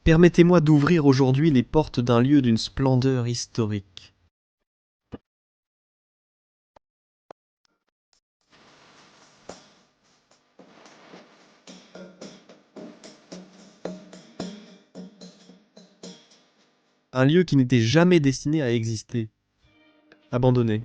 Permettez-moi d'ouvrir aujourd'hui les portes d'un lieu d'une splendeur historique. Un lieu qui n'était jamais destiné à exister. Abandonné.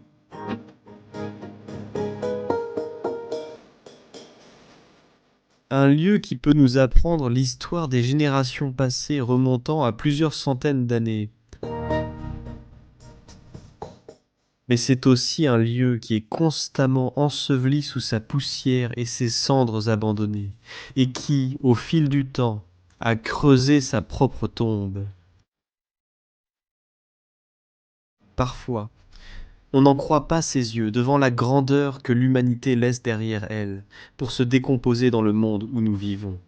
Un lieu qui peut nous apprendre l'histoire des générations passées remontant à plusieurs centaines d'années. Mais c'est aussi un lieu qui est constamment enseveli sous sa poussière et ses cendres abandonnées, et qui, au fil du temps, a creusé sa propre tombe. Parfois, on n'en croit pas ses yeux devant la grandeur que l'humanité laisse derrière elle pour se décomposer dans le monde où nous vivons.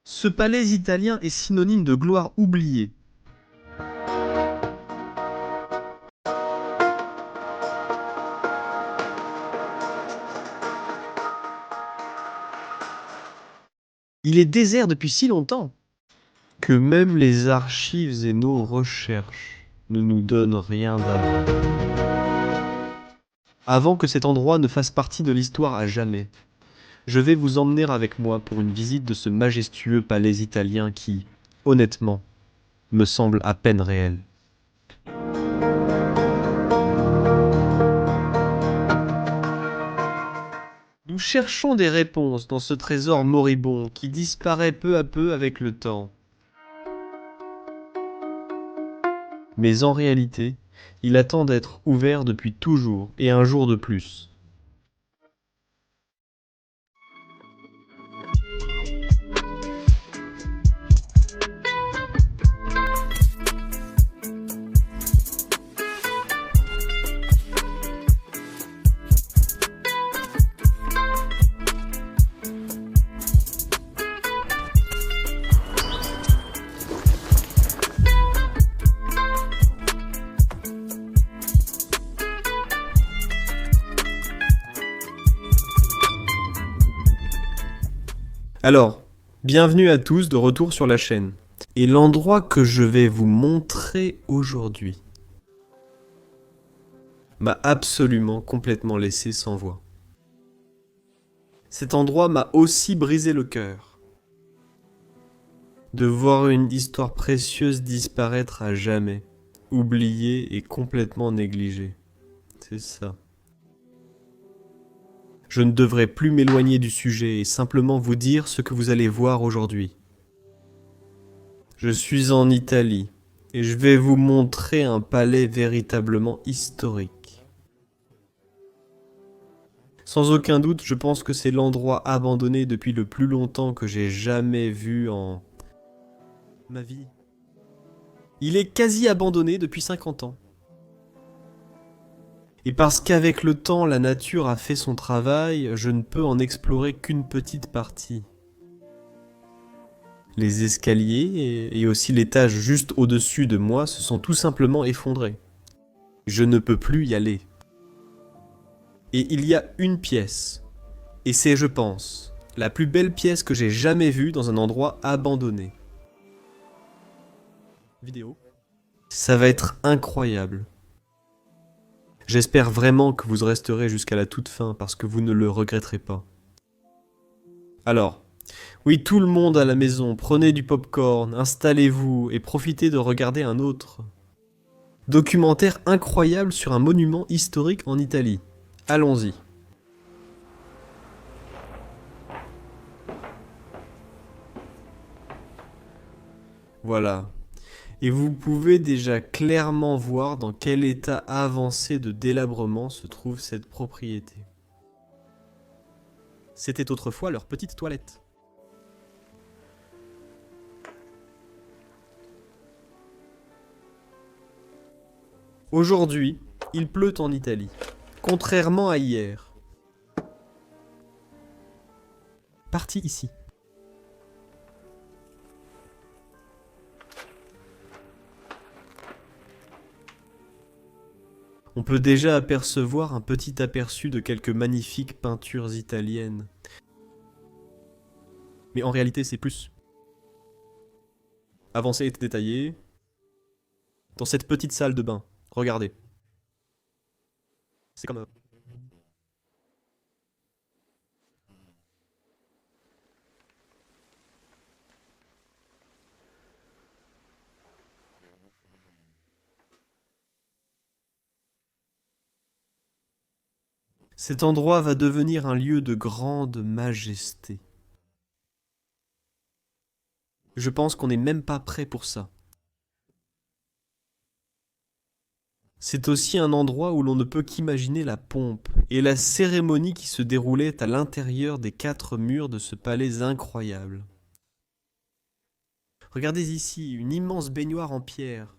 Ce palais italien est synonyme de gloire oubliée. Il est désert depuis si longtemps que même les archives et nos recherches ne nous donnent rien d'avant. Avant que cet endroit ne fasse partie de l'histoire à jamais, je vais vous emmener avec moi pour une visite de ce majestueux palais italien qui, honnêtement, me semble à peine réel. Nous cherchons des réponses dans ce trésor moribond qui disparaît peu à peu avec le temps. Mais en réalité, il attend d'être ouvert depuis toujours et un jour de plus. Alors, bienvenue à tous de retour sur la chaîne. Et l'endroit que je vais vous montrer aujourd'hui m'a absolument complètement laissé sans voix. Cet endroit m'a aussi brisé le cœur. De voir une histoire précieuse disparaître à jamais, oubliée et complètement négligée. C'est ça. Je ne devrais plus m'éloigner du sujet et simplement vous dire ce que vous allez voir aujourd'hui. Je suis en Italie et je vais vous montrer un palais véritablement historique. Sans aucun doute, je pense que c'est l'endroit abandonné depuis le plus longtemps que j'ai jamais vu en ma vie. Il est quasi abandonné depuis 50 ans. Et parce qu'avec le temps, la nature a fait son travail, je ne peux en explorer qu'une petite partie. Les escaliers et aussi l'étage juste au-dessus de moi se sont tout simplement effondrés. Je ne peux plus y aller. Et il y a une pièce, et c'est, je pense, la plus belle pièce que j'ai jamais vue dans un endroit abandonné. Vidéo. Ça va être incroyable. J'espère vraiment que vous resterez jusqu'à la toute fin parce que vous ne le regretterez pas. Alors, oui, tout le monde à la maison, prenez du popcorn, installez-vous et profitez de regarder un autre documentaire incroyable sur un monument historique en Italie. Allons-y. Voilà. Et vous pouvez déjà clairement voir dans quel état avancé de délabrement se trouve cette propriété. C'était autrefois leur petite toilette. Aujourd'hui, il pleut en Italie, contrairement à hier. Parti ici. On peut déjà apercevoir un petit aperçu de quelques magnifiques peintures italiennes. Mais en réalité, c'est plus avancé et détaillé. Dans cette petite salle de bain, regardez. C'est comme... Cet endroit va devenir un lieu de grande majesté. Je pense qu'on n'est même pas prêt pour ça. C'est aussi un endroit où l'on ne peut qu'imaginer la pompe et la cérémonie qui se déroulait à l'intérieur des 4 murs de ce palais incroyable. Regardez ici, une immense baignoire en pierre.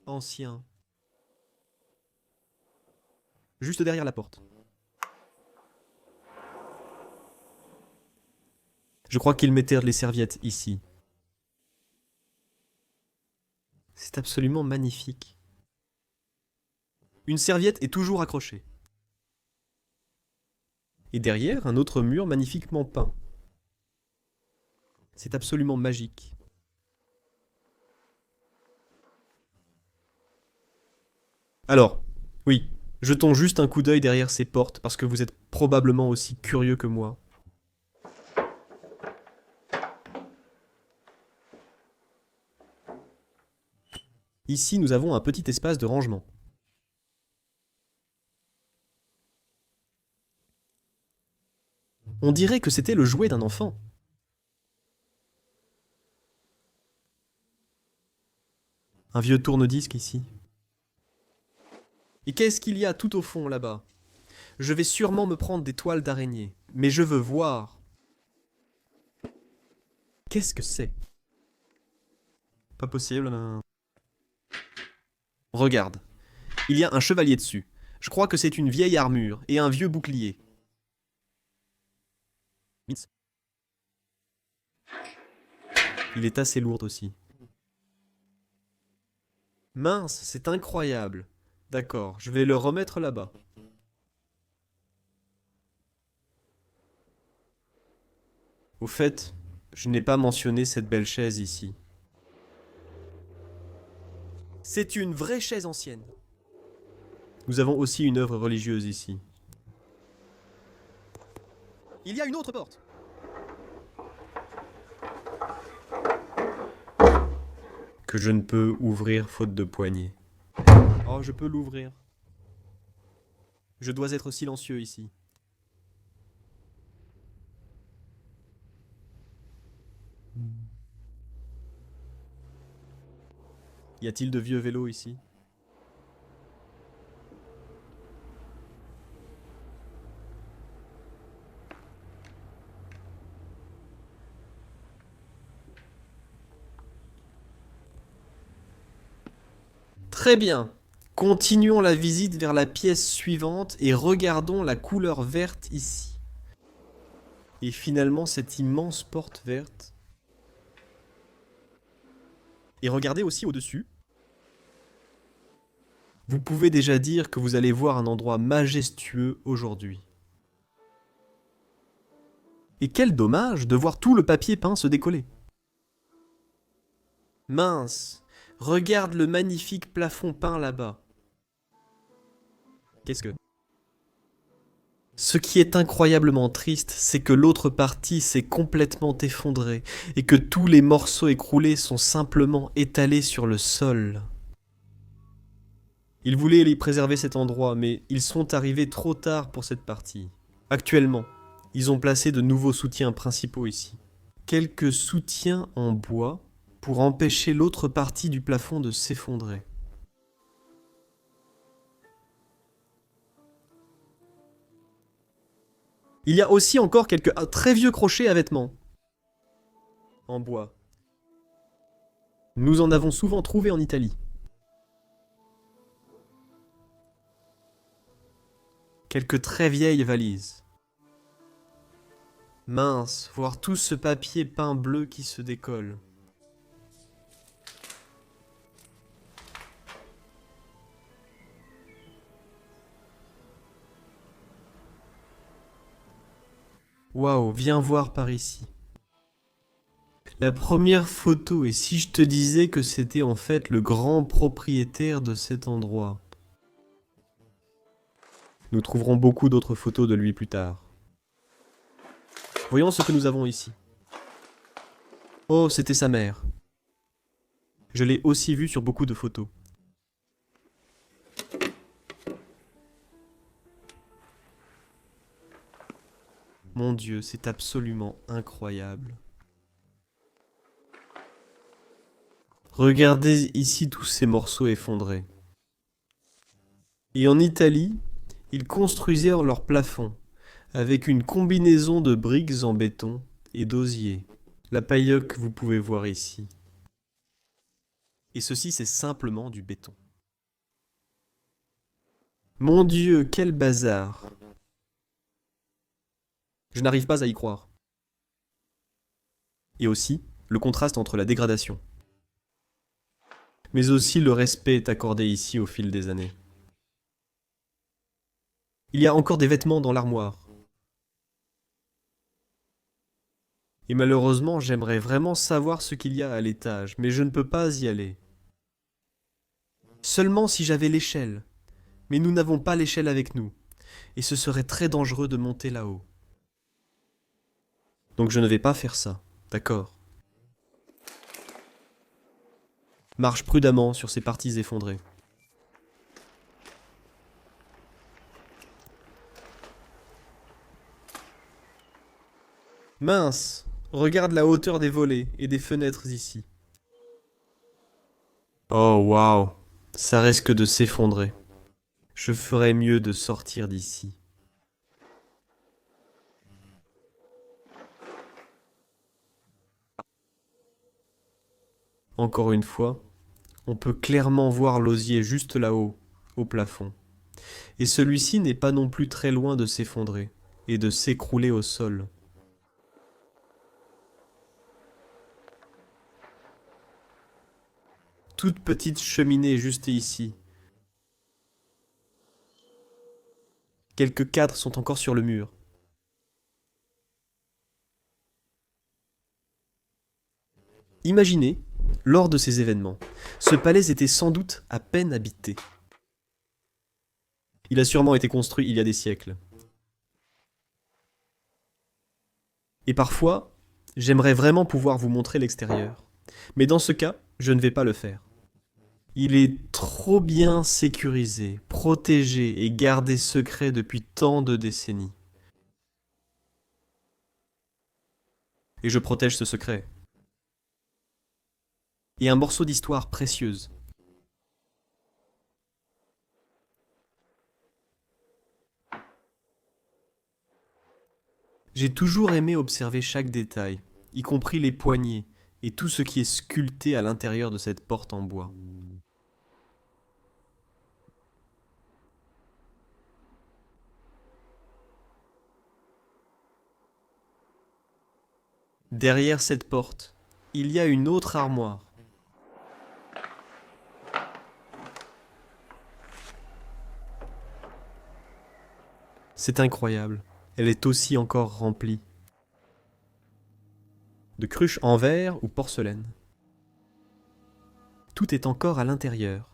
Ancien. Juste derrière la porte. Je crois qu'ils mettaient les serviettes ici. C'est absolument magnifique. Une serviette est toujours accrochée. Et derrière, un autre mur magnifiquement peint. C'est absolument magique. Alors, oui, jetons juste un coup d'œil derrière ces portes parce que vous êtes probablement aussi curieux que moi. Ici, nous avons un petit espace de rangement. On dirait que c'était le jouet d'un enfant. Un vieux tourne-disque ici. Et qu'est-ce qu'il y a tout au fond là-bas? Je vais sûrement me prendre des toiles d'araignée, mais je veux voir. Qu'est-ce que c'est? Pas possible. Regarde, il y a un chevalier dessus. Je crois que c'est une vieille armure et un vieux bouclier. Il est assez lourd aussi. Mince, c'est incroyable. D'accord, je vais le remettre là-bas. Au fait, je n'ai pas mentionné cette belle chaise ici. C'est une vraie chaise ancienne. Nous avons aussi une œuvre religieuse ici. Il y a une autre porte. Que je ne peux ouvrir faute de poignée. Oh, je peux l'ouvrir. Je dois être silencieux ici. Y a-t-il de vieux vélos ici? Très bien. Continuons la visite vers la pièce suivante et regardons la couleur verte ici. Et finalement cette immense porte verte. Et regardez aussi au-dessus. Vous pouvez déjà dire que vous allez voir un endroit majestueux aujourd'hui. Et quel dommage de voir tout le papier peint se décoller. Mince, regarde le magnifique plafond peint là-bas. Qu'est-ce que... Ce qui est incroyablement triste, c'est que l'autre partie s'est complètement effondrée et que tous les morceaux écroulés sont simplement étalés sur le sol. Ils voulaient y préserver cet endroit, mais ils sont arrivés trop tard pour cette partie. Actuellement, ils ont placé de nouveaux soutiens principaux ici. Quelques soutiens en bois pour empêcher l'autre partie du plafond de s'effondrer. Il y a aussi encore quelques très vieux crochets à vêtements. En bois. Nous en avons souvent trouvé en Italie. Quelques très vieilles valises. Mince, voir tout ce papier peint bleu qui se décolle. Waouh, viens voir par ici. La première photo, et si je te disais que c'était en fait le grand propriétaire de cet endroit? Nous trouverons beaucoup d'autres photos de lui plus tard. Voyons ce que nous avons ici. Oh, c'était sa mère. Je l'ai aussi vue sur beaucoup de photos. Mon Dieu, c'est absolument incroyable. Regardez ici tous ces morceaux effondrés. Et en Italie, ils construisaient leur plafond avec une combinaison de briques en béton et d'osier. La paille que vous pouvez voir ici. Et ceci, c'est simplement du béton. Mon Dieu, quel bazar! Je n'arrive pas à y croire. Et aussi, le contraste entre la dégradation. Mais aussi le respect accordé ici au fil des années. Il y a encore des vêtements dans l'armoire. Et malheureusement, j'aimerais vraiment savoir ce qu'il y a à l'étage, mais je ne peux pas y aller. Seulement si j'avais l'échelle. Mais nous n'avons pas l'échelle avec nous. Et ce serait très dangereux de monter là-haut. Donc je ne vais pas faire ça, d'accord? Marche prudemment sur ces parties effondrées. Mince! Regarde la hauteur des volets et des fenêtres ici. Oh waouh! Ça risque de s'effondrer. Je ferais mieux de sortir d'ici. Encore une fois, on peut clairement voir l'osier juste là-haut, au plafond. Et celui-ci n'est pas non plus très loin de s'effondrer et de s'écrouler au sol. Toute petite cheminée juste ici. Quelques cadres sont encore sur le mur. Imaginez, lors de ces événements, ce palais était sans doute à peine habité. Il a sûrement été construit il y a des siècles. Et parfois, j'aimerais vraiment pouvoir vous montrer l'extérieur. Mais dans ce cas, je ne vais pas le faire. Il est trop bien sécurisé, protégé et gardé secret depuis tant de décennies. Et je protège ce secret. Et un morceau d'histoire précieuse. J'ai toujours aimé observer chaque détail, y compris les poignées et tout ce qui est sculpté à l'intérieur de cette porte en bois. Derrière cette porte, il y a une autre armoire. C'est incroyable, elle est aussi encore remplie de cruches en verre ou porcelaine. Tout est encore à l'intérieur.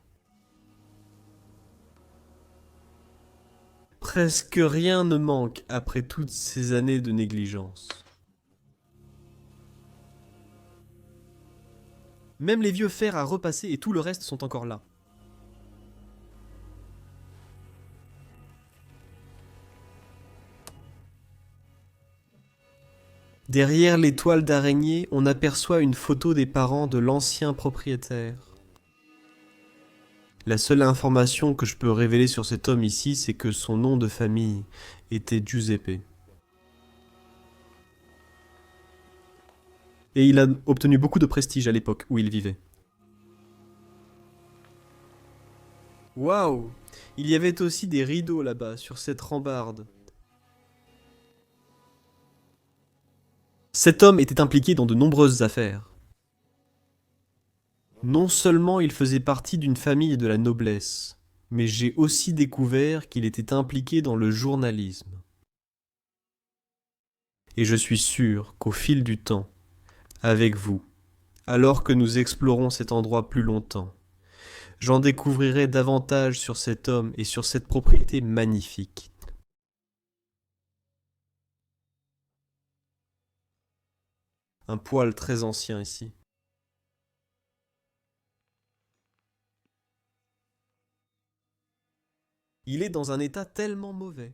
Presque rien ne manque après toutes ces années de négligence. Même les vieux fers à repasser et tout le reste sont encore là. Derrière les toiles d'araignée, on aperçoit une photo des parents de l'ancien propriétaire. La seule information que je peux révéler sur cet homme ici, c'est que son nom de famille était Giuseppe. Et il a obtenu beaucoup de prestige à l'époque où il vivait. Waouh! Il y avait aussi des rideaux là-bas, sur cette rambarde. Cet homme était impliqué dans de nombreuses affaires. Non seulement il faisait partie d'une famille de la noblesse, mais j'ai aussi découvert qu'il était impliqué dans le journalisme. Et je suis sûr qu'au fil du temps, avec vous, alors que nous explorons cet endroit plus longtemps, j'en découvrirai davantage sur cet homme et sur cette propriété magnifique. Un poêle très ancien ici. Il est dans un état tellement mauvais.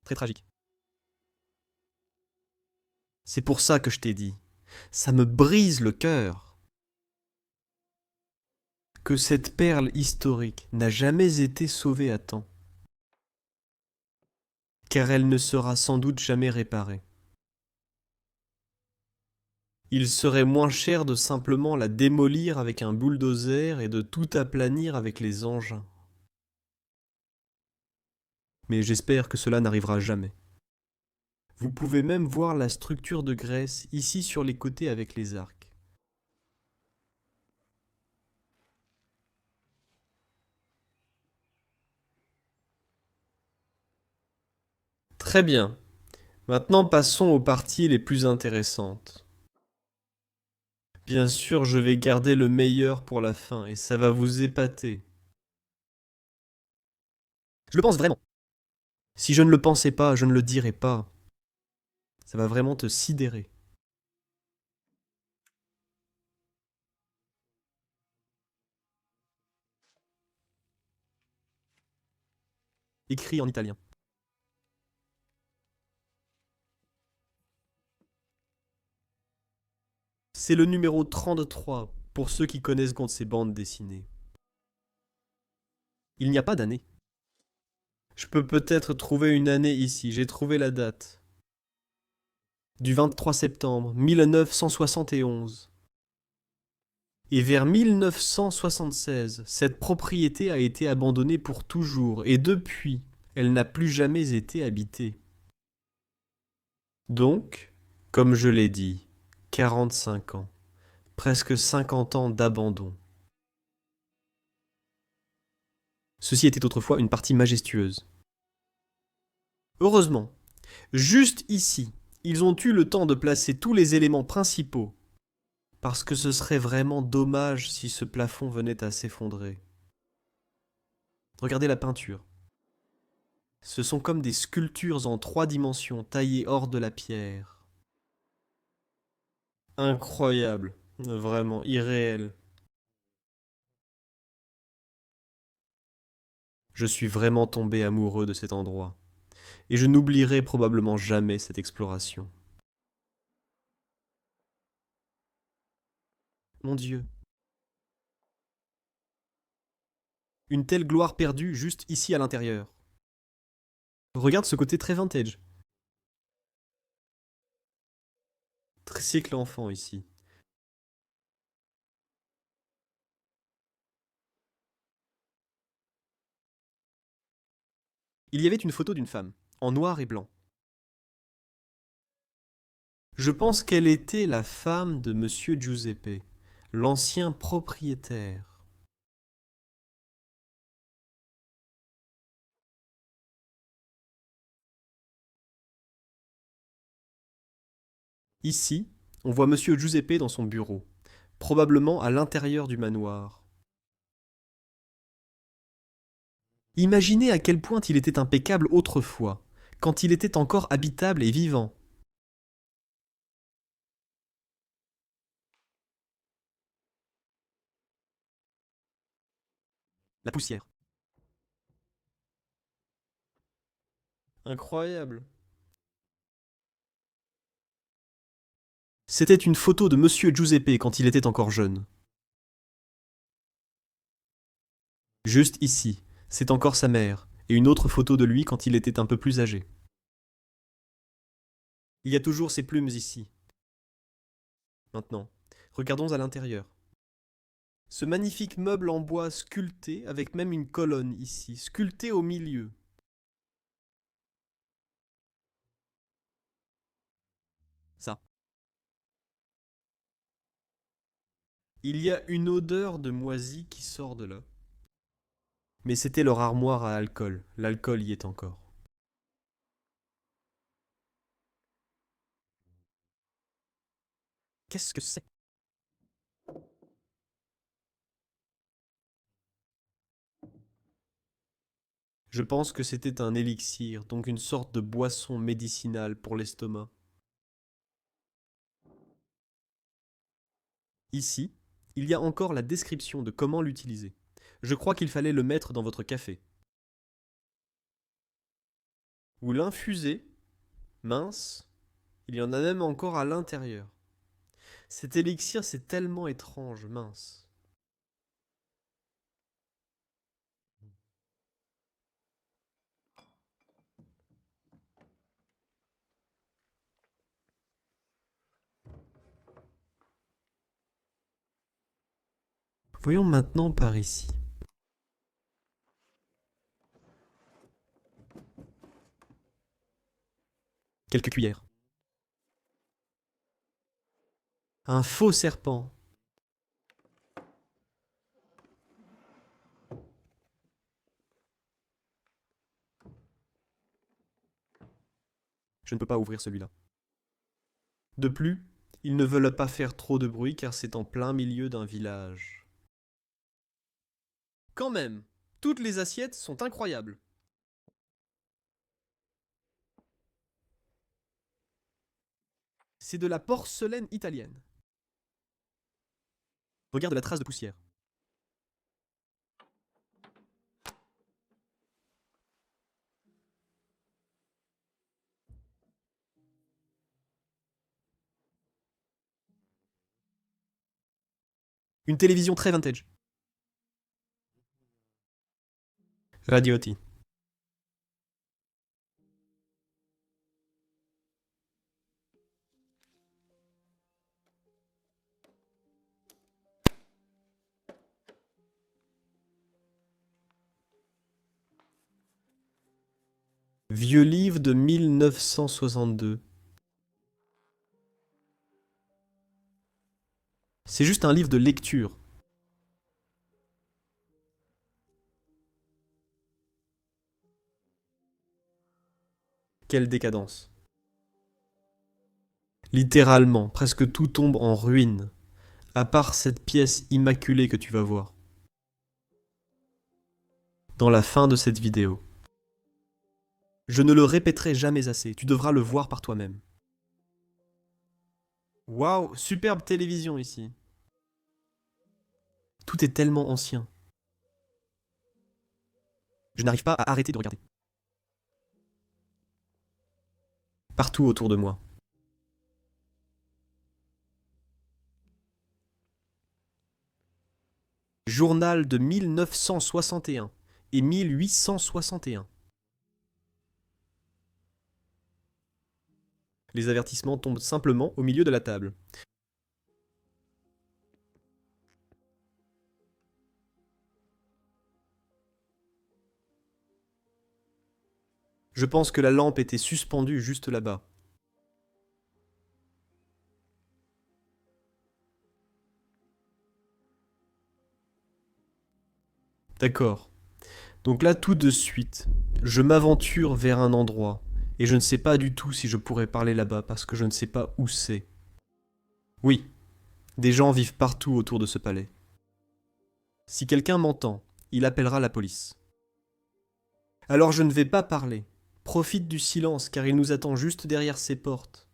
Très tragique. C'est pour ça que je t'ai dit. Ça me brise le cœur que cette perle historique n'a jamais été sauvée à temps, car elle ne sera sans doute jamais réparée. Il serait moins cher de simplement la démolir avec un bulldozer et de tout aplanir avec les engins. Mais j'espère que cela n'arrivera jamais. Vous pouvez même voir la structure de Grèce ici sur les côtés avec les arcs. Très bien. Maintenant passons aux parties les plus intéressantes. Bien sûr, je vais garder le meilleur pour la fin et ça va vous épater. Je le pense vraiment. Si je ne le pensais pas, je ne le dirais pas. Ça va vraiment te sidérer. Écrit en italien. C'est le numéro 33 pour ceux qui connaissent ces bandes dessinées. Il n'y a pas d'année. Je peux peut-être trouver une année ici, j'ai trouvé la date. Du 23 septembre 1971. Et vers 1976, cette propriété a été abandonnée pour toujours, et depuis, elle n'a plus jamais été habitée. Donc, comme je l'ai dit, 45 ans, presque 50 ans d'abandon. Ceci était autrefois une partie majestueuse. Heureusement, juste ici, ils ont eu le temps de placer tous les éléments principaux, parce que ce serait vraiment dommage si ce plafond venait à s'effondrer. Regardez la peinture. Ce sont comme des sculptures en 3 dimensions taillées hors de la pierre. Incroyable, vraiment irréel. Je suis vraiment tombé amoureux de cet endroit, et je n'oublierai probablement jamais cette exploration. Mon Dieu, une telle gloire perdue juste ici à l'intérieur. Regarde ce côté très vintage. Tricycle enfant ici. Il y avait une photo d'une femme, en noir et blanc. Je pense qu'elle était la femme de Monsieur Giuseppe, l'ancien propriétaire. Ici, on voit Monsieur Giuseppe dans son bureau, probablement à l'intérieur du manoir. Imaginez à quel point il était impeccable autrefois, quand il était encore habitable et vivant. La poussière. Incroyable. C'était une photo de Monsieur Giuseppe quand il était encore jeune. Juste ici, c'est encore sa mère, et une autre photo de lui quand il était un peu plus âgé. Il y a toujours ces plumes ici. Maintenant, regardons à l'intérieur. Ce magnifique meuble en bois sculpté, avec même une colonne ici, sculptée au milieu. Ça. Il y a une odeur de moisi qui sort de là. Mais c'était leur armoire à alcool. L'alcool y est encore. Qu'est-ce que c'est? Je pense que c'était un élixir, donc une sorte de boisson médicinale pour l'estomac. Ici, il y a encore la description de comment l'utiliser. Je crois qu'il fallait le mettre dans votre café. Ou l'infuser, mince, il y en a même encore à l'intérieur. Cet élixir, c'est tellement étrange, mince. Voyons maintenant par ici. Quelques cuillères. Un faux serpent. Je ne peux pas ouvrir celui-là. De plus, ils ne veulent pas faire trop de bruit car c'est en plein milieu d'un village. Quand même, toutes les assiettes sont incroyables. C'est de la porcelaine italienne. Regarde la trace de poussière. Une télévision très vintage. Radiotti. Vieux livre de 1962. C'est juste un livre de lecture. Quelle décadence. Littéralement, presque tout tombe en ruine, à part cette pièce immaculée que tu vas voir. Dans la fin de cette vidéo. Je ne le répéterai jamais assez, tu devras le voir par toi-même. Waouh, superbe télévision ici. Tout est tellement ancien. Je n'arrive pas à arrêter de regarder. Partout autour de moi. Journal de 1961 et 1861. Les avertissements tombent simplement au milieu de la table. Je pense que la lampe était suspendue juste là-bas. D'accord. Donc là, tout de suite, je m'aventure vers un endroit, et je ne sais pas du tout si je pourrais parler là-bas parce que je ne sais pas où c'est. Oui, des gens vivent partout autour de ce palais. Si quelqu'un m'entend, il appellera la police. Alors je ne vais pas parler. Profite du silence car il nous attend juste derrière ces portes.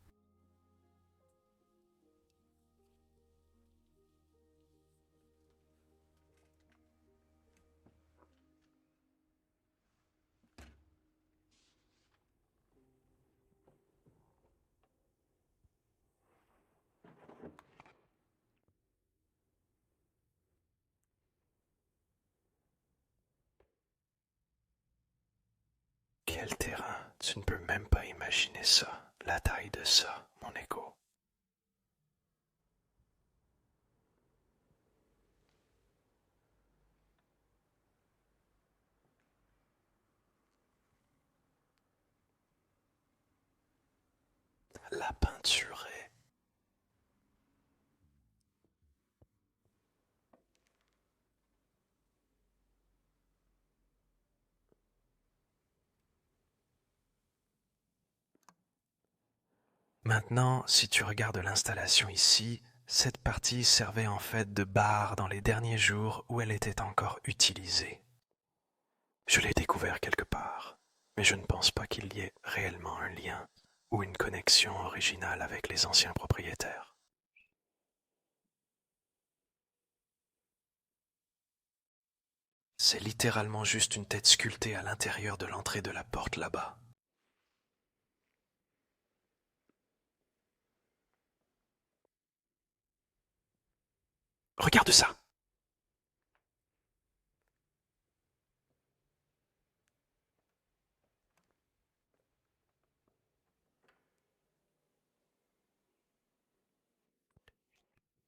Quel terrain, tu ne peux même pas imaginer ça, la taille de ça, mon écho. La peinture est... Maintenant, si tu regardes l'installation ici, cette partie servait en fait de bar dans les derniers jours où elle était encore utilisée. Je l'ai découvert quelque part, mais je ne pense pas qu'il y ait réellement un lien ou une connexion originale avec les anciens propriétaires. C'est littéralement juste une tête sculptée à l'intérieur de l'entrée de la porte là-bas. Regarde ça!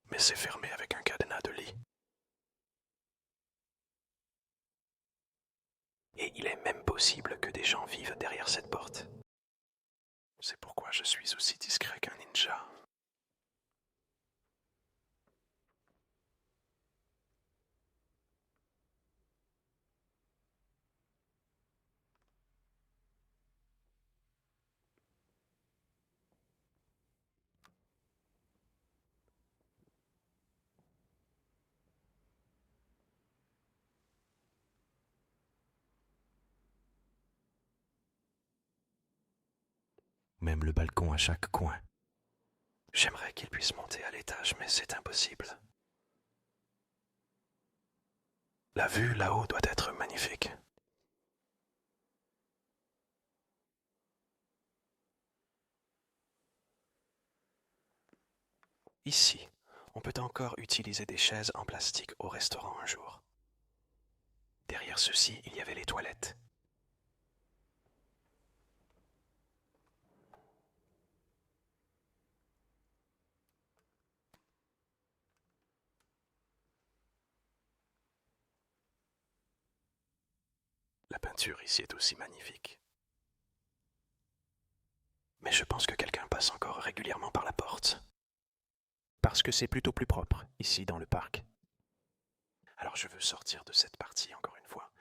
Mais c'est fermé avec un cadenas de lit. Et il est même possible que des gens vivent derrière cette porte. C'est pourquoi je suis aussi discret qu'un ninja. Même le balcon à chaque coin. J'aimerais qu'il puisse monter à l'étage, mais c'est impossible. La vue là-haut doit être magnifique. Ici, on peut encore utiliser des chaises en plastique au restaurant un jour. Derrière ceci, il y avait les toilettes. La peinture ici est aussi magnifique. Mais je pense que quelqu'un passe encore régulièrement par la porte. Parce que c'est plutôt plus propre, ici dans le parc. Alors je veux sortir de cette partie encore une fois.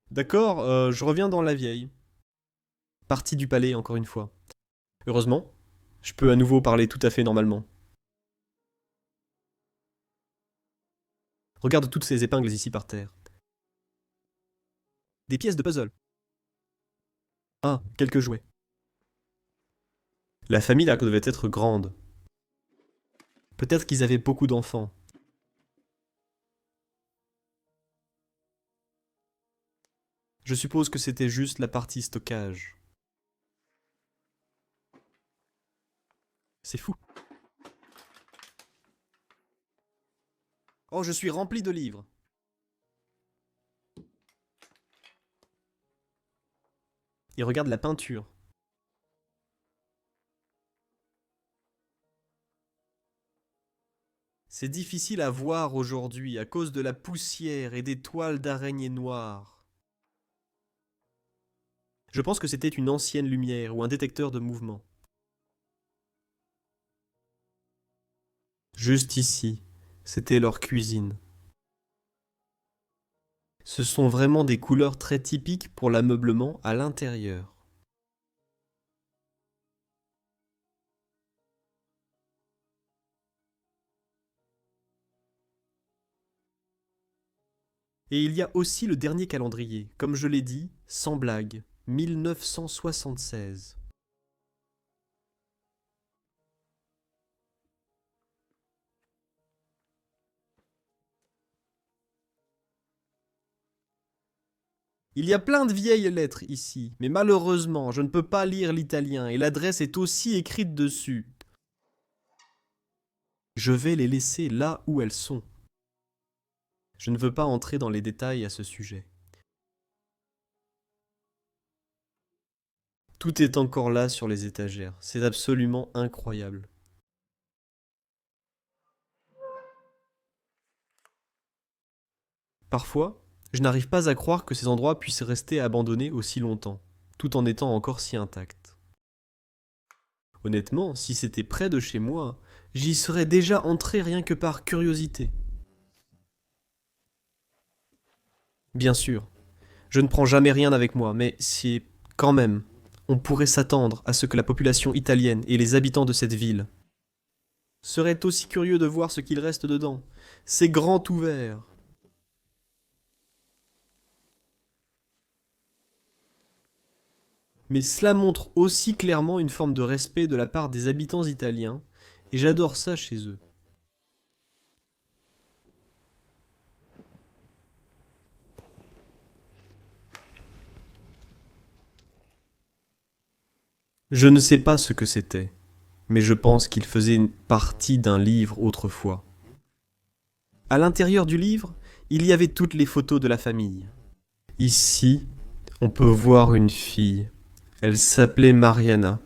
D'accord, je reviens dans la vieille. Partie du palais, encore une fois. Heureusement, je peux à nouveau parler tout à fait normalement. Regarde toutes ces épingles ici par terre. Des pièces de puzzle. Ah, quelques jouets. La famille là devait être grande. Peut-être qu'ils avaient beaucoup d'enfants. Je suppose que c'était juste la partie stockage. C'est fou. Oh, je suis rempli de livres. Et regarde la peinture. C'est difficile à voir aujourd'hui à cause de la poussière et des toiles d'araignées noires. Je pense que c'était une ancienne lumière ou un détecteur de mouvement. Juste ici, c'était leur cuisine. Ce sont vraiment des couleurs très typiques pour l'ameublement à l'intérieur. Et il y a aussi le dernier calendrier, comme je l'ai dit, sans blague, 1976. Il y a plein de vieilles lettres ici, mais malheureusement, je ne peux pas lire l'italien et l'adresse est aussi écrite dessus. Je vais les laisser là où elles sont. Je ne veux pas entrer dans les détails à ce sujet. Tout est encore là sur les étagères, c'est absolument incroyable. Parfois, je n'arrive pas à croire que ces endroits puissent rester abandonnés aussi longtemps, tout en étant encore si intacts. Honnêtement, si c'était près de chez moi, j'y serais déjà entré rien que par curiosité. Bien sûr, je ne prends jamais rien avec moi, mais si, quand même, on pourrait s'attendre à ce que la population italienne et les habitants de cette ville seraient aussi curieux de voir ce qu'il reste dedans. C'est grand ouvert. Mais cela montre aussi clairement une forme de respect de la part des habitants italiens, et j'adore ça chez eux. Je ne sais pas ce que c'était, mais je pense qu'il faisait une partie d'un livre autrefois. À l'intérieur du livre, il y avait toutes les photos de la famille. Ici, on peut voir une fille. Elle s'appelait Mariana.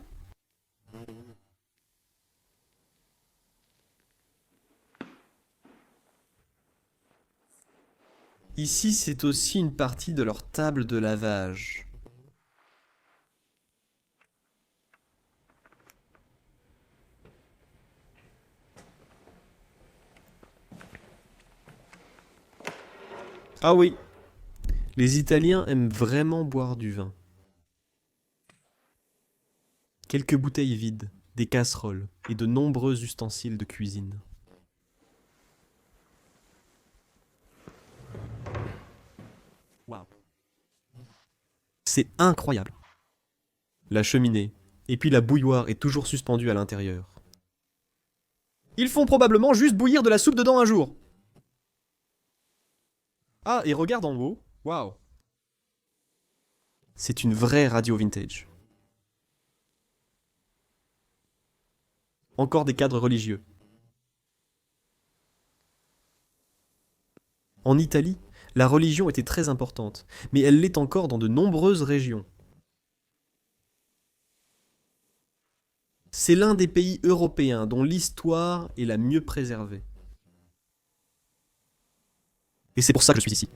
Ici, c'est aussi une partie de leur table de lavage. Ah oui, les Italiens aiment vraiment boire du vin. Quelques bouteilles vides, des casseroles et de nombreux ustensiles de cuisine. Waouh. C'est incroyable. La cheminée, et puis la bouilloire est toujours suspendue à l'intérieur. Ils font probablement juste bouillir de la soupe dedans un jour. Ah, et regarde en haut. Waouh. C'est une vraie radio vintage. Encore des cadres religieux. En Italie, la religion était très importante, mais elle l'est encore dans de nombreuses régions. C'est l'un des pays européens dont l'histoire est la mieux préservée. Et c'est pour ça que je suis ici.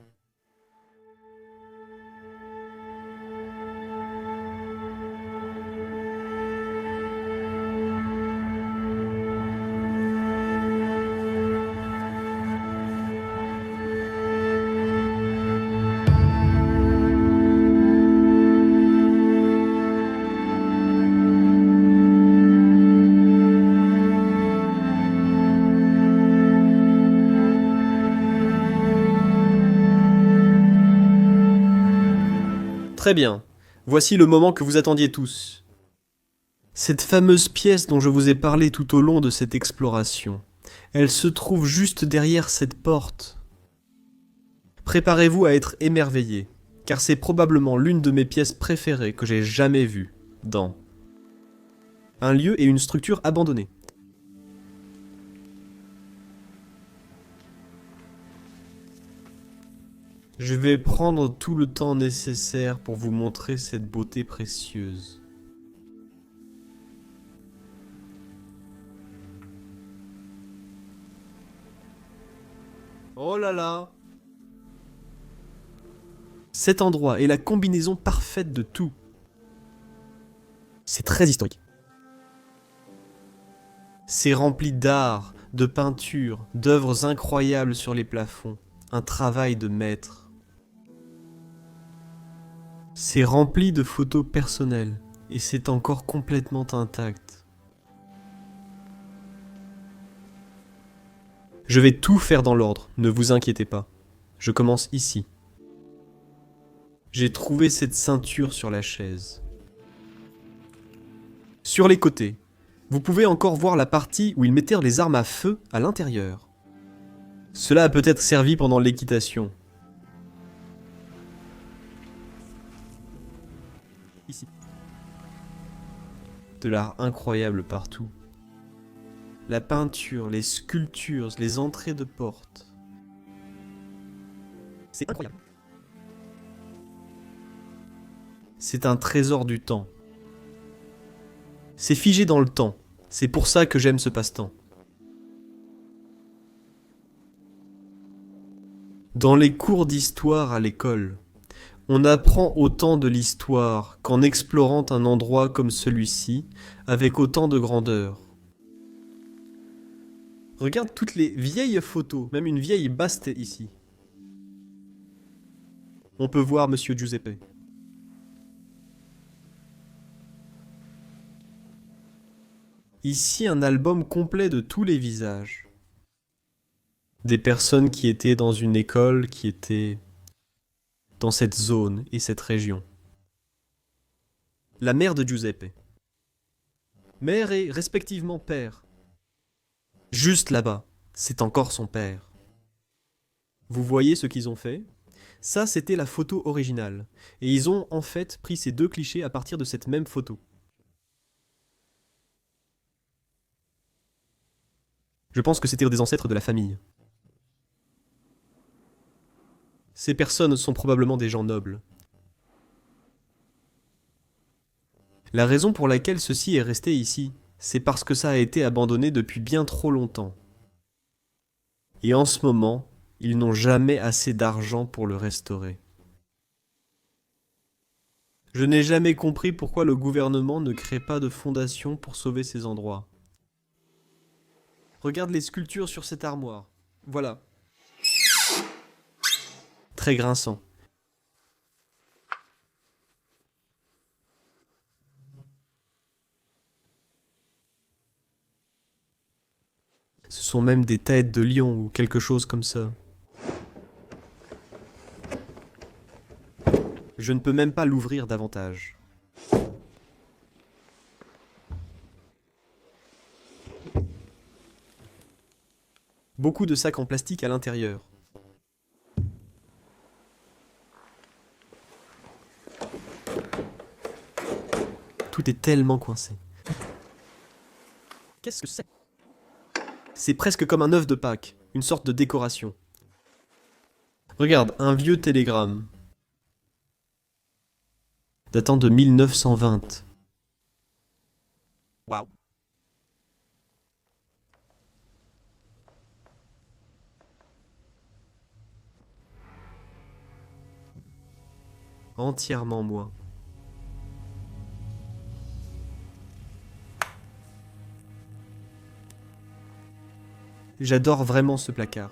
Très bien. Voici le moment que vous attendiez tous. Cette fameuse pièce dont je vous ai parlé tout au long de cette exploration. Elle se trouve juste derrière cette porte. Préparez-vous à être émerveillés, car c'est probablement l'une de mes pièces préférées que j'ai jamais vues dans un lieu et une structure abandonnés. Je vais prendre tout le temps nécessaire pour vous montrer cette beauté précieuse. Oh là là! Cet endroit est la combinaison parfaite de tout. C'est très historique. C'est rempli d'art, de peinture, d'œuvres incroyables sur les plafonds. Un travail de maître. C'est rempli de photos personnelles, et c'est encore complètement intact. Je vais tout faire dans l'ordre, ne vous inquiétez pas. Je commence ici. J'ai trouvé cette ceinture sur la chaise. Sur les côtés, vous pouvez encore voir la partie où ils mettaient les armes à feu à l'intérieur. Cela a peut-être servi pendant l'équitation. Ici. De l'art incroyable partout. La peinture, les sculptures, les entrées de portes. C'est incroyable. C'est un trésor du temps. C'est figé dans le temps. C'est pour ça que j'aime ce passe-temps. Dans les cours d'histoire à l'école, on apprend autant de l'histoire qu'en explorant un endroit comme celui-ci, avec autant de grandeur. Regarde toutes les vieilles photos, même une vieille baste ici. On peut voir Monsieur Giuseppe. Ici, un album complet de tous les visages. Des personnes qui étaient dans une école, qui étaient dans cette zone et cette région. La mère de Giuseppe. Mère et respectivement père. Juste là-bas, c'est encore son père. Vous voyez ce qu'ils ont fait? Ça, c'était la photo originale. Et ils ont en fait pris ces deux clichés à partir de cette même photo. Je pense que c'était des ancêtres de la famille. Ces personnes sont probablement des gens nobles. La raison pour laquelle ceci est resté ici, c'est parce que ça a été abandonné depuis bien trop longtemps. Et en ce moment, ils n'ont jamais assez d'argent pour le restaurer. Je n'ai jamais compris pourquoi le gouvernement ne crée pas de fondation pour sauver ces endroits. Regarde les sculptures sur cette armoire. Voilà. Très grinçant. Ce sont même des têtes de lion ou quelque chose comme ça. Je ne peux même pas l'ouvrir davantage. Beaucoup de sacs en plastique à l'intérieur. Tout est tellement coincé. Qu'est-ce que c'est? C'est presque comme un œuf de Pâques, une sorte de décoration. Regarde, un vieux télégramme. Datant de 1920. Waouh. Entièrement moi. J'adore vraiment ce placard.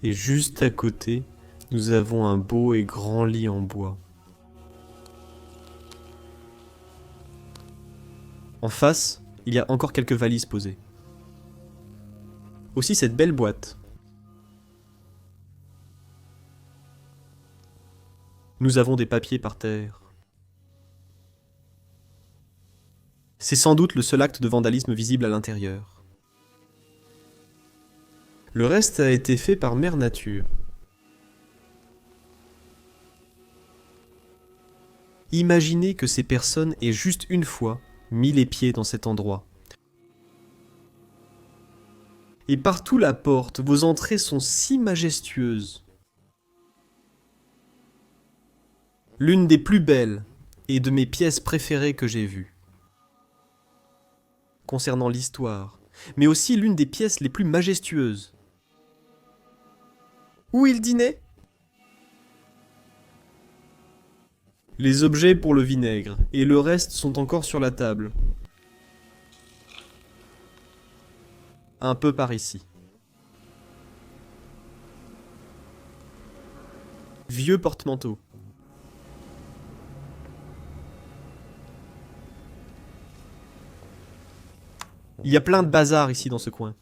Et juste à côté, nous avons un beau et grand lit en bois. En face, il y a encore quelques valises posées. Aussi cette belle boîte. Nous avons des papiers par terre. C'est sans doute le seul acte de vandalisme visible à l'intérieur. Le reste a été fait par Mère Nature. Imaginez que ces personnes aient juste une fois mis les pieds dans cet endroit. Et partout la porte, vos entrées sont si majestueuses. L'une des plus belles et de mes pièces préférées que j'ai vues. Concernant l'histoire, mais aussi l'une des pièces les plus majestueuses. Où il dînait? Les objets pour le vinaigre, et le reste sont encore sur la table. Un peu par ici. Vieux porte-manteau. Il y a plein de bazar ici dans ce coin.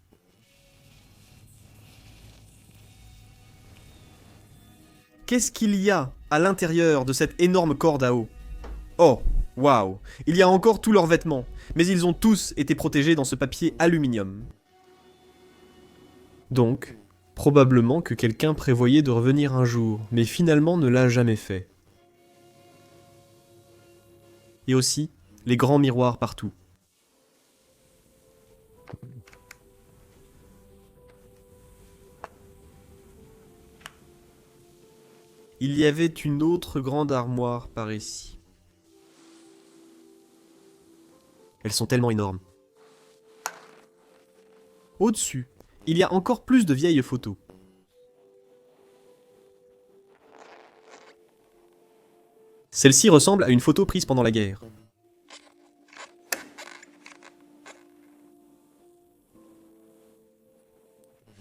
Qu'est-ce qu'il y a à l'intérieur de cette énorme corde à eau? Oh, waouh! Il y a encore tous leurs vêtements, mais ils ont tous été protégés dans ce papier aluminium. Donc, probablement que quelqu'un prévoyait de revenir un jour, mais finalement ne l'a jamais fait. Et aussi, les grands miroirs partout. Il y avait une autre grande armoire par ici. Elles sont tellement énormes. Au-dessus, il y a encore plus de vieilles photos. Celle-ci ressemble à une photo prise pendant la guerre.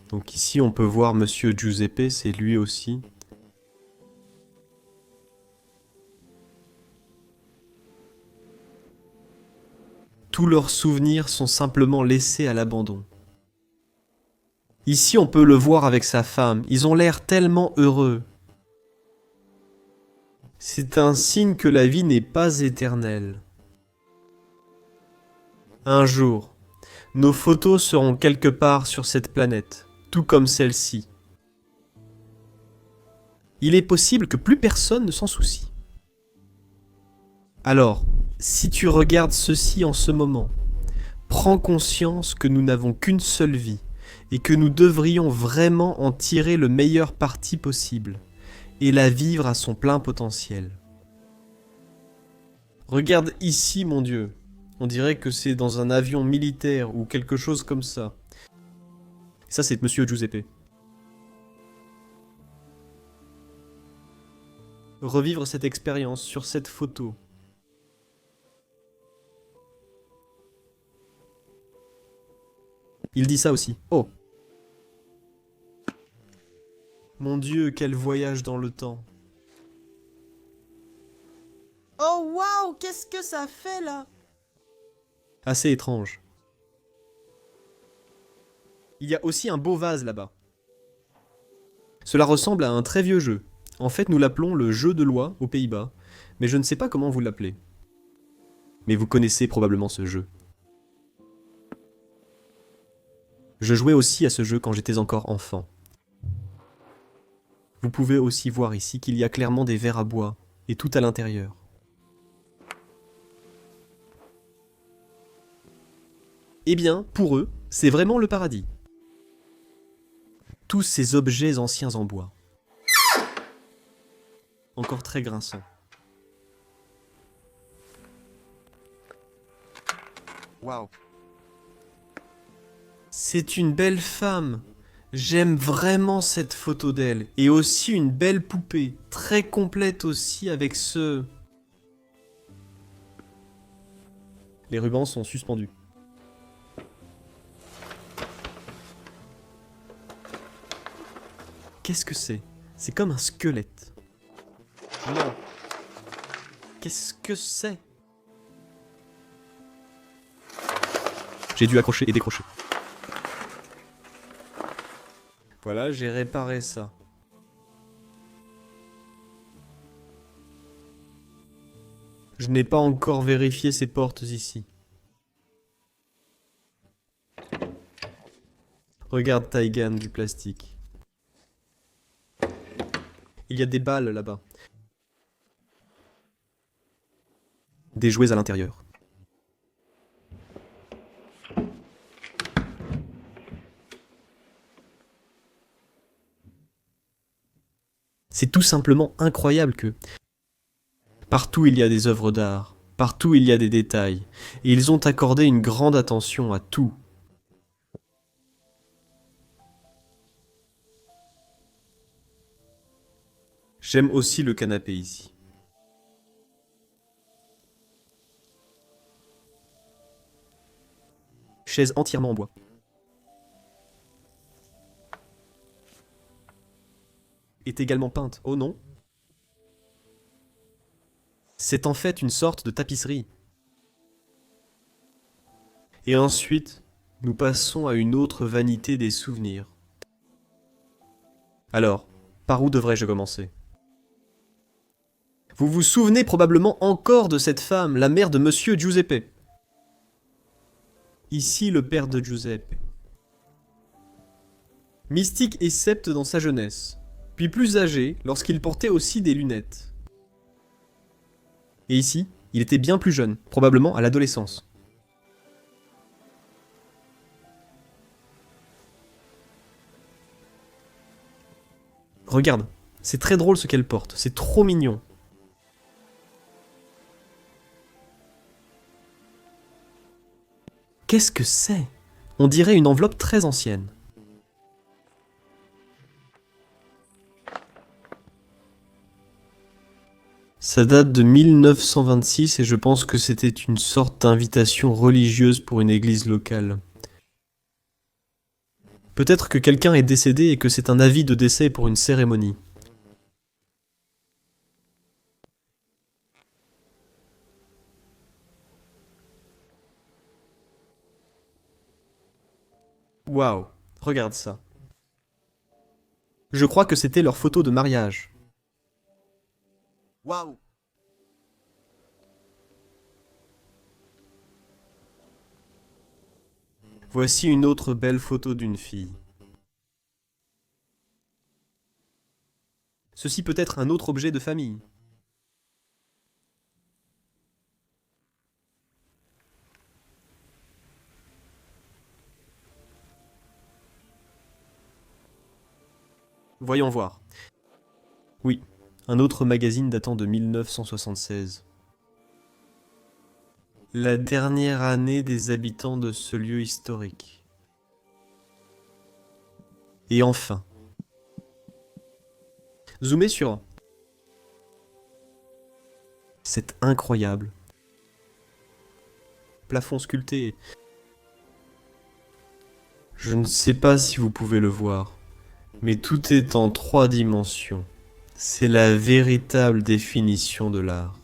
Donc ici on peut voir Monsieur Giuseppe, c'est lui aussi. Tous leurs souvenirs sont simplement laissés à l'abandon. Ici, on peut le voir avec sa femme. Ils ont l'air tellement heureux. C'est un signe que la vie n'est pas éternelle. Un jour, nos photos seront quelque part sur cette planète, tout comme celle-ci. Il est possible que plus personne ne s'en soucie. Alors, si tu regardes ceci en ce moment, prends conscience que nous n'avons qu'une seule vie et que nous devrions vraiment en tirer le meilleur parti possible et la vivre à son plein potentiel. Regarde ici, mon Dieu. On dirait que c'est dans un avion militaire ou quelque chose comme ça. Ça, c'est Monsieur Giuseppe. Revivre cette expérience sur cette photo. Il dit ça aussi. Oh. Mon Dieu, quel voyage dans le temps. Oh waouh, qu'est-ce que ça fait là? Assez étrange. Il y a aussi un beau vase là-bas. Cela ressemble à un très vieux jeu. En fait, nous l'appelons le jeu de loi aux Pays-Bas, mais je ne sais pas comment vous l'appelez. Mais vous connaissez probablement ce jeu. Je jouais aussi à ce jeu quand j'étais encore enfant. Vous pouvez aussi voir ici qu'il y a clairement des verres à bois, et tout à l'intérieur. Eh bien, pour eux, c'est vraiment le paradis. Tous ces objets anciens en bois. Encore très grinçants. Waouh. C'est une belle femme. J'aime vraiment cette photo d'elle. Et aussi une belle poupée. Très complète aussi avec ce... Les rubans sont suspendus. Qu'est-ce que c'est? C'est comme un squelette. Non. Qu'est-ce que c'est? J'ai dû accrocher et décrocher. Voilà, j'ai réparé ça. Je n'ai pas encore vérifié ces portes ici. Regarde Taigan du plastique. Il y a des balles là-bas. Des jouets à l'intérieur. C'est tout simplement incroyable que... Partout il y a des œuvres d'art, partout il y a des détails, et ils ont accordé une grande attention à tout. J'aime aussi le canapé ici. Chaise entièrement en bois. Est également peinte. Oh non? C'est en fait une sorte de tapisserie. Et ensuite, nous passons à une autre vanité des souvenirs. Alors, par où devrais-je commencer? Vous vous souvenez probablement encore de cette femme, la mère de Monsieur Giuseppe. Ici le père de Giuseppe. Mystique et scepte dans sa jeunesse, puis plus âgé lorsqu'il portait aussi des lunettes. Et ici, il était bien plus jeune, probablement à l'adolescence. Regarde, c'est très drôle ce qu'elle porte, c'est trop mignon. Qu'est-ce que c'est? On dirait une enveloppe très ancienne. Ça date de 1926 et je pense que c'était une sorte d'invitation religieuse pour une église locale. Peut-être que quelqu'un est décédé et que c'est un avis de décès pour une cérémonie. Waouh, regarde ça. Je crois que c'était leur photo de mariage. Waouh. Voici une autre belle photo d'une fille. Ceci peut être un autre objet de famille. Voyons voir. Oui, un autre magazine datant de 1976. La dernière année des habitants de ce lieu historique. Et enfin. Zoomez sur. C'est incroyable. Plafond sculpté. Je ne sais pas si vous pouvez le voir, mais tout est en 3 dimensions. C'est la véritable définition de l'art.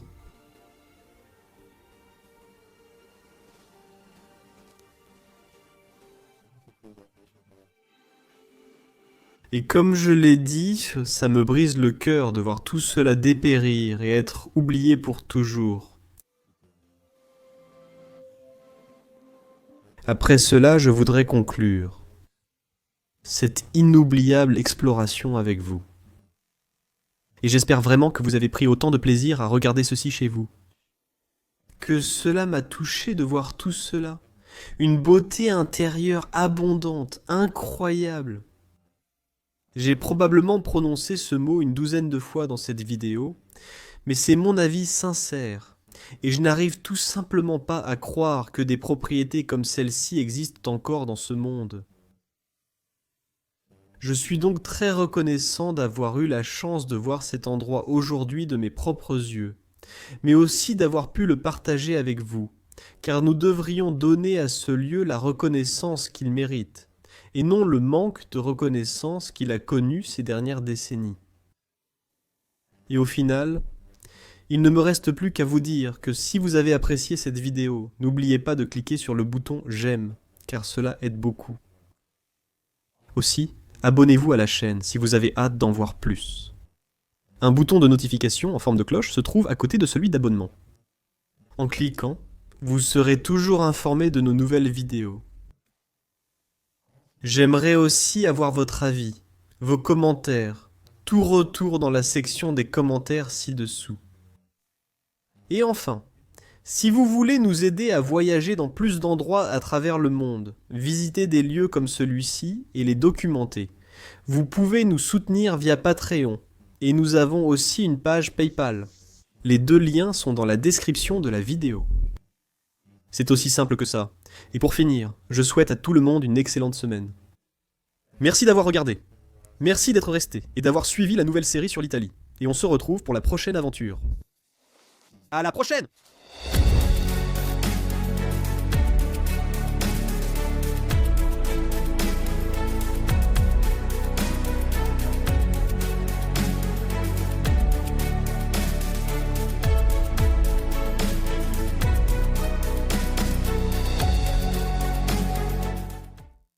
Et comme je l'ai dit, ça me brise le cœur de voir tout cela dépérir et être oublié pour toujours. Après cela, je voudrais conclure cette inoubliable exploration avec vous. Et j'espère vraiment que vous avez pris autant de plaisir à regarder ceci chez vous. Que cela m'a touché de voir tout cela. Une beauté intérieure abondante, incroyable. J'ai probablement prononcé ce mot une douzaine de fois dans cette vidéo, mais c'est mon avis sincère, et je n'arrive tout simplement pas à croire que des propriétés comme celle-ci existent encore dans ce monde. Je suis donc très reconnaissant d'avoir eu la chance de voir cet endroit aujourd'hui de mes propres yeux, mais aussi d'avoir pu le partager avec vous, car nous devrions donner à ce lieu la reconnaissance qu'il mérite, et non le manque de reconnaissance qu'il a connu ces dernières décennies. Et au final, il ne me reste plus qu'à vous dire que si vous avez apprécié cette vidéo, n'oubliez pas de cliquer sur le bouton j'aime, car cela aide beaucoup. Aussi, abonnez-vous à la chaîne si vous avez hâte d'en voir plus. Un bouton de notification en forme de cloche se trouve à côté de celui d'abonnement. En cliquant, vous serez toujours informé de nos nouvelles vidéos. J'aimerais aussi avoir votre avis, vos commentaires, tout retour dans la section des commentaires ci-dessous. Et enfin, si vous voulez nous aider à voyager dans plus d'endroits à travers le monde, visiter des lieux comme celui-ci et les documenter, vous pouvez nous soutenir via Patreon, et nous avons aussi une page PayPal. Les 2 liens sont dans la description de la vidéo. C'est aussi simple que ça. Et pour finir, je souhaite à tout le monde une excellente semaine. Merci d'avoir regardé. Merci d'être resté et d'avoir suivi la nouvelle série sur l'Italie. Et on se retrouve pour la prochaine aventure. À la prochaine!